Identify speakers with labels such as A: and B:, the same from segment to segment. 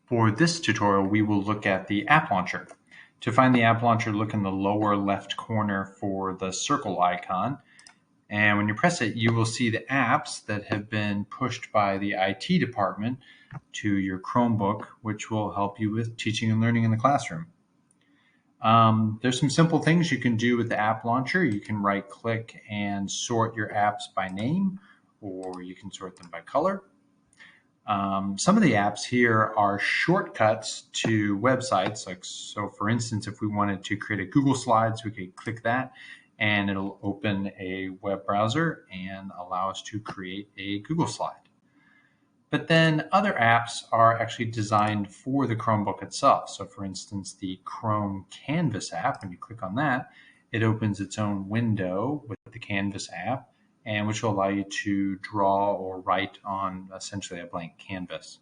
A: For this tutorial, we will look at the app launcher. To find the app launcher, look in the lower left corner for the circle icon. And when you press it, you will see the apps that have been pushed by the IT department to your Chromebook, which will help you with teaching and learning in the classroom. There's some simple things you can do with the app launcher. You can right click and sort your apps by name, or you can sort them by color. Some of the apps here are shortcuts to websites. So for instance, if we wanted to create a Google Slides, we could click that and it'll open a web browser and allow us to create a Google slide. But then other apps are actually designed for the Chromebook itself. So for instance, the Chrome Canvas app, when you click on that, it opens its own window with the Canvas app, and which will allow you to draw or write on essentially a blank canvas.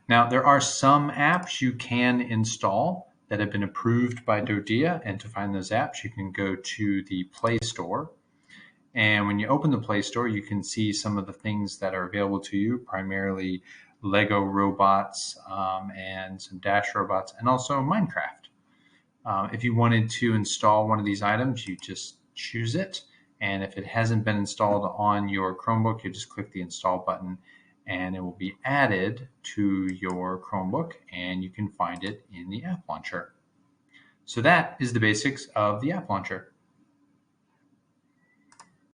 A: Now, there are some apps you can install that have been approved by DoDEA, and to find those apps, you can go to the Play Store. And when you open the Play Store, you can see some of the things that are available to you, primarily Lego robots and some Dash robots, and also Minecraft. If you wanted to install one of these items, you just choose it. And if it hasn't been installed on your Chromebook, you just click the install button and it will be added to your Chromebook and you can find it in the app launcher. So that is the basics of the app launcher.